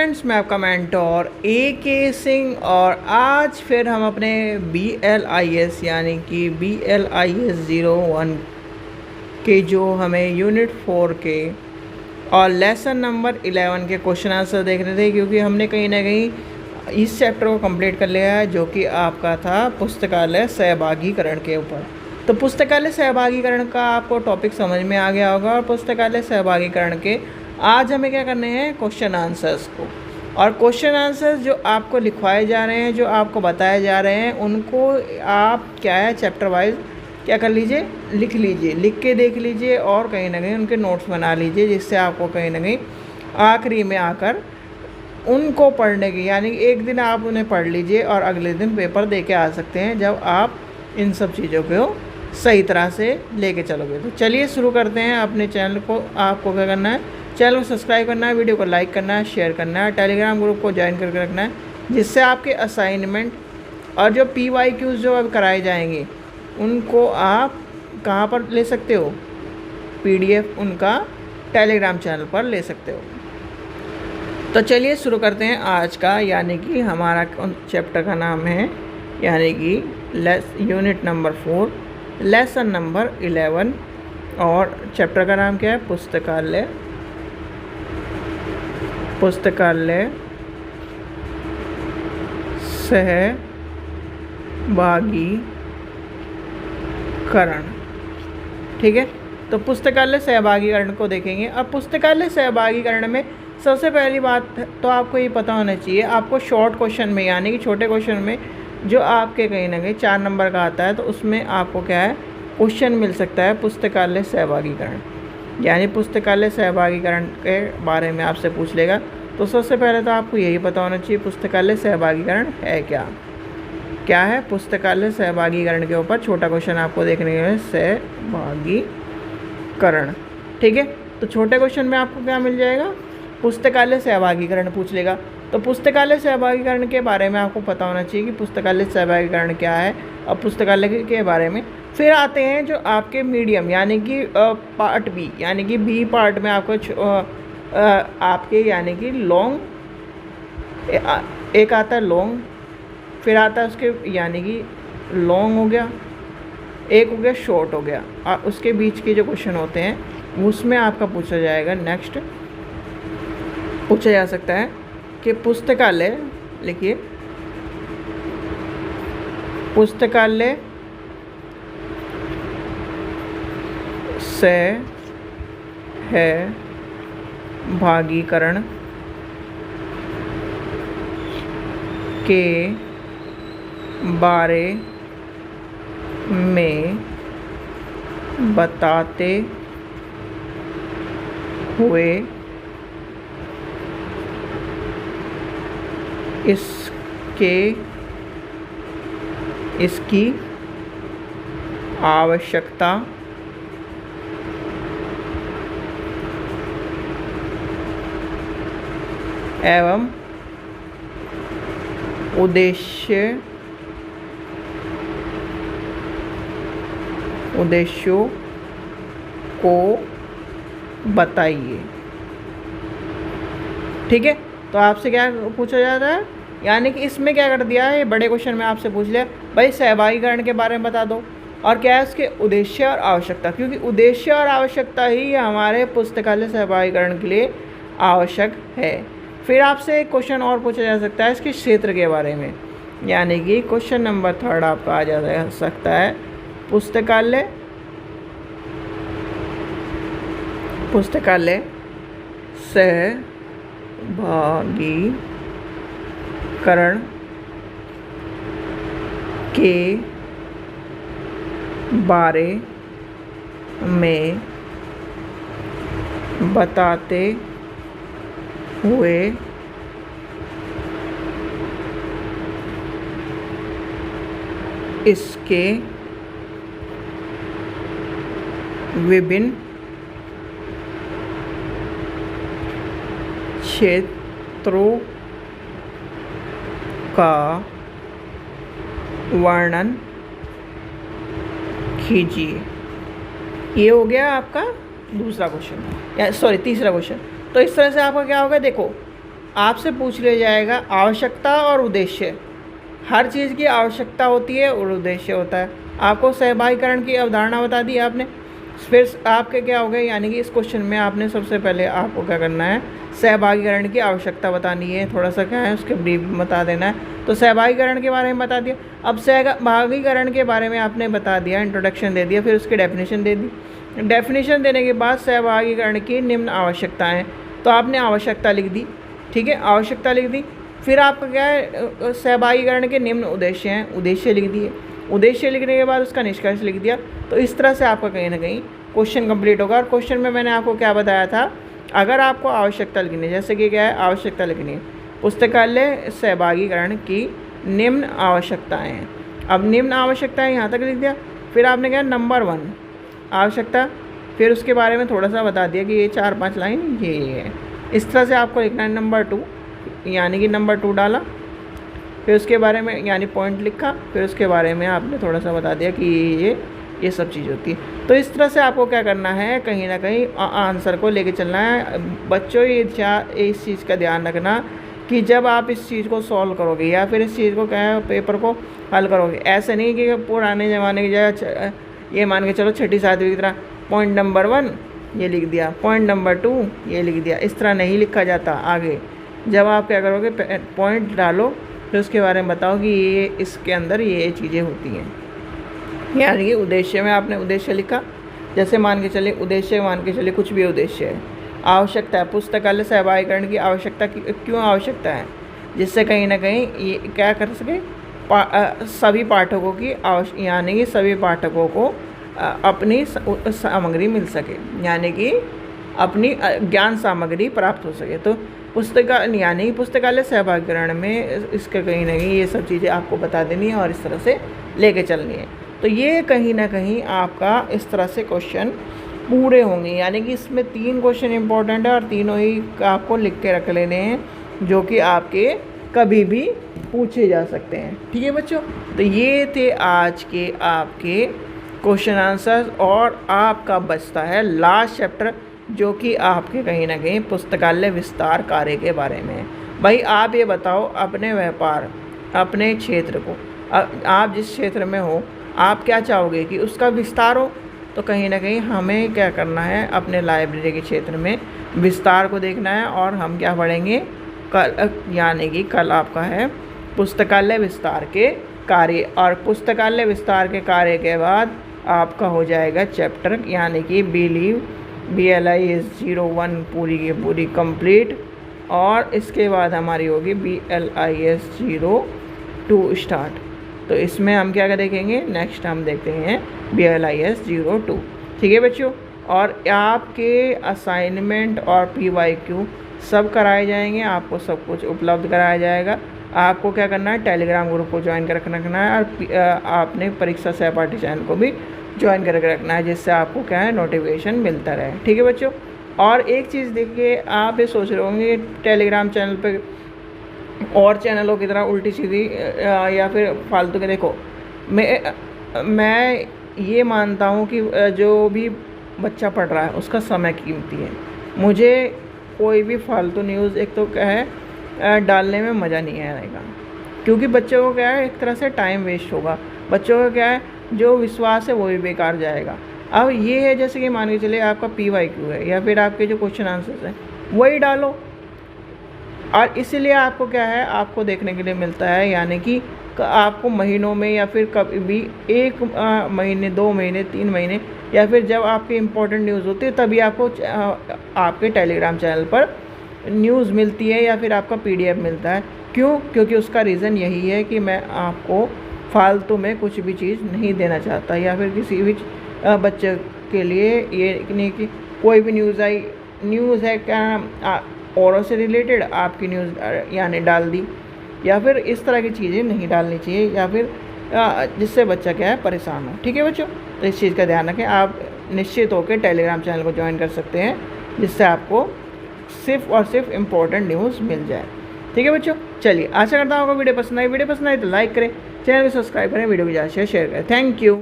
Friends, मैं आपका mentor AK Singh और आज फिर हम अपने BLIS यानी कि BLIS 01 के जो हमें यूनिट 4 के और लेसन नंबर 11 के क्वेश्चन आंसर देख रहे थे, क्योंकि हमने कहीं ना कहीं इस चैप्टर को कंप्लीट कर लिया है जो कि आपका था पुस्तकालय सहभागीकरण के ऊपर। तो पुस्तकालय सहभागीकरण का आपको टॉपिक समझ में आ गया होगा और पुस्तकालय सहभागीकरण के आज हमें क्या करने हैं, क्वेश्चन आंसर्स को। और क्वेश्चन आंसर्स जो आपको लिखवाए जा रहे हैं, जो आपको बताए जा रहे हैं, उनको आप क्या है चैप्टर वाइज क्या कर लीजिए, लिख लीजिए, लिख के देख लीजिए और कहीं ना कहीं उनके नोट्स बना लीजिए, जिससे आपको कहीं ना कहीं आखिरी में आकर उनको पढ़ने की, यानी एक दिन आप उन्हें पढ़ लीजिए और अगले दिन पेपर दे के आ सकते हैं जब आप इन सब चीज़ों को सही तरह से लेके चलोगे। तो चलिए शुरू करते हैं। अपने चैनल को आपको क्या करना है, चैनल को सब्सक्राइब करना है, वीडियो को लाइक करना है, शेयर करना है, टेलीग्राम ग्रुप को ज्वाइन करके रखना है, जिससे आपके असाइनमेंट और जो PYQs जो अब कराए जाएंगे उनको आप कहाँ पर ले सकते हो, PDF उनका टेलीग्राम चैनल पर ले सकते हो। तो चलिए शुरू करते हैं आज का, यानी कि हमारा चैप्टर का नाम है यानी कि यूनिट नंबर 4 लेसन नंबर 11 और चैप्टर का नाम क्या है, पुस्तकालय सहभागीकरण। ठीक है, तो पुस्तकालय सहभागीकरण को देखेंगे। अब पुस्तकालय सहभागीकरण में सबसे पहली बात तो आपको ये पता होना चाहिए, आपको शॉर्ट क्वेश्चन में यानी कि छोटे क्वेश्चन में जो आपके कहीं ना कहीं 4 नंबर का आता है, तो उसमें आपको क्या है क्वेश्चन मिल सकता है पुस्तकालय सहभागीकरण, यानी पुस्तकालय सहभागीकरण के बारे में आपसे पूछ लेगा। तो सबसे पहले तो आपको यही पता होना चाहिए पुस्तकालय सहभागीकरण है क्या है। पुस्तकालय सहभागीकरण के ऊपर छोटा क्वेश्चन आपको देखने को सहभागीकरण। ठीक है, तो छोटे क्वेश्चन में आपको क्या मिल जाएगा, पुस्तकालय सहभागीकरण पूछ लेगा। तो पुस्तकालय सहभागीकरण के बारे में आपको पता होना चाहिए कि पुस्तकालय सहभागीकरण क्या है और पुस्तकालय के बारे में। फिर आते हैं जो आपके मीडियम यानी कि पार्ट बी, यानी कि बी पार्ट में आपको आपके यानी कि लॉन्ग एक आता है लॉन्ग, फिर आता है उसके यानी कि लॉन्ग हो गया, एक हो गया शॉर्ट हो गया, और उसके बीच के जो क्वेश्चन होते हैं उसमें आपका पूछा जाएगा। नेक्स्ट पूछा जा सकता है कि पुस्तकालय, लिखिए पुस्तकालय सहभागीकरण के बारे में बताते हुए इसकी आवश्यकता एवं उद्देश्यों को बताइए। ठीक है, तो आपसे क्या पूछा जाता है, यानी कि इसमें क्या कर दिया है, बड़े क्वेश्चन में आपसे पूछ लिया भाई सहभागीकरण के बारे में बता दो, और क्या है इसके उद्देश्य और आवश्यकता, क्योंकि उद्देश्य और आवश्यकता ही हमारे पुस्तकालय सहभागीकरण के लिए आवश्यक है। फिर आपसे एक क्वेश्चन और पूछा जा सकता है इसके क्षेत्र के बारे में, यानी कि क्वेश्चन नंबर 3 आपका आ जा सकता है पुस्तकालय सहभागीकरण के बारे में बताते हुए इसके विभिन्न क्षेत्रों का वर्णन कीजिए। ये हो गया आपका दूसरा क्वेश्चन, या सॉरी तीसरा क्वेश्चन। तो इस तरह से आपका क्या होगा, देखो आपसे पूछ लिया जाएगा आवश्यकता और उद्देश्य। हर चीज़ की आवश्यकता होती है और उद्देश्य होता है। आपको सहभागीकरण की अवधारणा बता दी आपने, फिर आपके क्या हो गया, यानी कि इस क्वेश्चन में आपने सबसे पहले आपको क्या करना है, सहभागीकरण की आवश्यकता बतानी है, थोड़ा सा क्या है उसके ब्रीफ बता देना है। तो सहभागीकरण के बारे में बता दिया। अब सहभागीकरण के बारे में आपने बता दिया, इंट्रोडक्शन दे दिया, फिर उसकी डेफिनेशन दे दी। डेफिनेशन देने के बाद सहभागीकरण की निम्न आवश्यकताएँ, तो आपने आवश्यकता लिख दी, ठीक है, आवश्यकता लिख दी। फिर आपका क्या है, सहभागीकरण के निम्न उद्देश्य हैं, उद्देश्य लिख दिए। उद्देश्य लिखने के बाद उसका निष्कर्ष लिख दिया। तो इस तरह से आपका कहीं ना कहीं क्वेश्चन कंप्लीट होगा। और क्वेश्चन में मैंने आपको क्या बताया था, अगर आपको आवश्यकता लिखनी है, जैसे कि क्या है, आवश्यकता लिखनी है, पुस्तकालय सहभागीकरण की निम्न आवश्यकताएँ हैं। अब निम्न आवश्यकताएँ यहाँ तक लिख दिया। फिर आपने क्या, नंबर 1 आवश्यकता, फिर उसके बारे में थोड़ा सा बता दिया कि ये 4-5 लाइन ये है। इस तरह से आपको लिखना है। नंबर 2 यानी कि नंबर 2 डाला, फिर उसके बारे में यानी पॉइंट लिखा, फिर उसके बारे में आपने थोड़ा सा बता दिया कि ये सब चीज़ होती है। तो इस तरह से आपको क्या करना है, कहीं ना कहीं आंसर को लेके चलना है। बच्चों ये इस चीज़ का ध्यान रखना कि जब आप इस चीज़ को सॉल्व करोगे या फिर इस चीज़ को क्या है, पेपर को हल करोगे, ऐसे नहीं कि पुराने ज़माने की जगह ये मान के चलो 6ठी-7वीं की तरह पॉइंट नंबर 1 ये लिख दिया, पॉइंट नंबर 2 ये लिख दिया, इस तरह नहीं लिखा जाता। आगे जब आप क्या करोगे, पॉइंट डालो, फिर उसके बारे में बताओ कि ये इसके अंदर ये चीज़ें होती हैं। यानी कि उद्देश्य में आपने उद्देश्य लिखा, जैसे मान के चले उद्देश्य, मान के चले कुछ भी उद्देश्य है। आवश्यकता है, पुस्तकालय सहभागीकरण की आवश्यकता क्यों आवश्यकता है, जिससे कहीं ना कहीं ये क्या कर सके, सभी पाठकों की यानी कि सभी पाठकों को अपनी सामग्री मिल सके, यानी कि अपनी ज्ञान सामग्री प्राप्त हो सके। तो यानी पुस्तकालय सहभागीकरण में इसका कहीं ना कहीं ये सब चीज़ें आपको बता देनी है और इस तरह से लेके चलनी है। तो ये कहीं ना कहीं आपका इस तरह से क्वेश्चन पूरे होंगे, यानी कि इसमें 3 क्वेश्चन इंपॉर्टेंट है और तीनों ही आपको लिख के रख लेने हैं, जो कि आपके कभी भी पूछे जा सकते हैं। ठीक है बच्चों, तो ये थे आज के आपके क्वेश्चन आंसर्स, और आपका बचता है लास्ट चैप्टर, जो कि आपके कहीं ना कहीं पुस्तकालय विस्तार कार्य के बारे में है। भाई आप ये बताओ, अपने व्यापार, अपने क्षेत्र को, आप जिस क्षेत्र में हो, आप क्या चाहोगे कि उसका विस्तार हो। तो कहीं ना कहीं हमें क्या करना है, अपने लाइब्रेरी के क्षेत्र में विस्तार को देखना है। और हम क्या पढ़ेंगे कल, यानी कि कल आपका है पुस्तकालय विस्तार के कार्य, और पुस्तकालय विस्तार के कार्य के बाद आपका हो जाएगा चैप्टर, यानी कि BLIS 01 पूरी की पूरी कंप्लीट। और इसके बाद हमारी होगी BLIS 02 स्टार्ट। तो इसमें हम क्या देखेंगे, नेक्स्ट हम देखते हैं BLIS 02। ठीक है बच्चों, और आपके असाइनमेंट और PYQ सब कराए जाएंगे, आपको सब कुछ उपलब्ध कराया जाएगा। आपको क्या करना है, टेलीग्राम ग्रुप को ज्वाइन कर रखना है, और आपने परीक्षा सहपाठी चैनल को भी ज्वाइन करके रखना है, जिससे आपको क्या है, नोटिफिकेशन मिलता रहे। ठीक है बच्चों, और एक चीज़ देखिए, आप ये सोच रहे होंगे टेलीग्राम चैनल पे और चैनलों की तरह उल्टी सीधी या फिर फालतू के, देखो मैं ये मानता हूँ कि जो भी बच्चा पढ़ रहा है उसका समय कीमती है। मुझे कोई भी फालतू न्यूज़ एक तो क्या है डालने में मज़ा नहीं आएगा, क्योंकि बच्चों को क्या है, एक तरह से टाइम वेस्ट होगा। बच्चों को क्या है, जो विश्वास है वो भी बेकार जाएगा। अब ये है, जैसे कि मान के चलिए आपका PYQ है या फिर आपके जो क्वेश्चन आंसर्स हैं वही डालो, और इसीलिए आपको क्या है, आपको देखने के लिए मिलता है, यानी कि आपको महीनों में या फिर कभी भी 1 महीने, 2 महीने, 3 महीने, या फिर जब आपकी इम्पोर्टेंट न्यूज़ होती है तभी आपको आपके टेलीग्राम चैनल पर न्यूज़ मिलती है या फिर आपका PDF मिलता है। क्यों? क्योंकि उसका रीज़न यही है कि मैं आपको फालतू में कुछ भी चीज़ नहीं देना चाहता, या फिर किसी भी बच्चे के लिए ये नहीं कि कोई भी न्यूज़ है क्या औरों से रिलेटेड आपकी न्यूज़ यानी डाल दी, या फिर इस तरह की चीज़ें नहीं डालनी चाहिए, या फिर जिससे बच्चा क्या है, परेशान हो। ठीक है बच्चों, तो इस चीज़ का ध्यान रखें। आप निश्चित होकर टेलीग्राम चैनल को ज्वाइन कर सकते हैं, जिससे आपको सिर्फ और सिर्फ इम्पोर्टेंट न्यूज़ मिल जाए। ठीक है बच्चों, चलिए आशा करता हूँ आपको वीडियो पसंद आई तो लाइक करें, चैनल को सब्सक्राइब करें, वीडियो को ज़्यादा से शेयर करें। Thank you.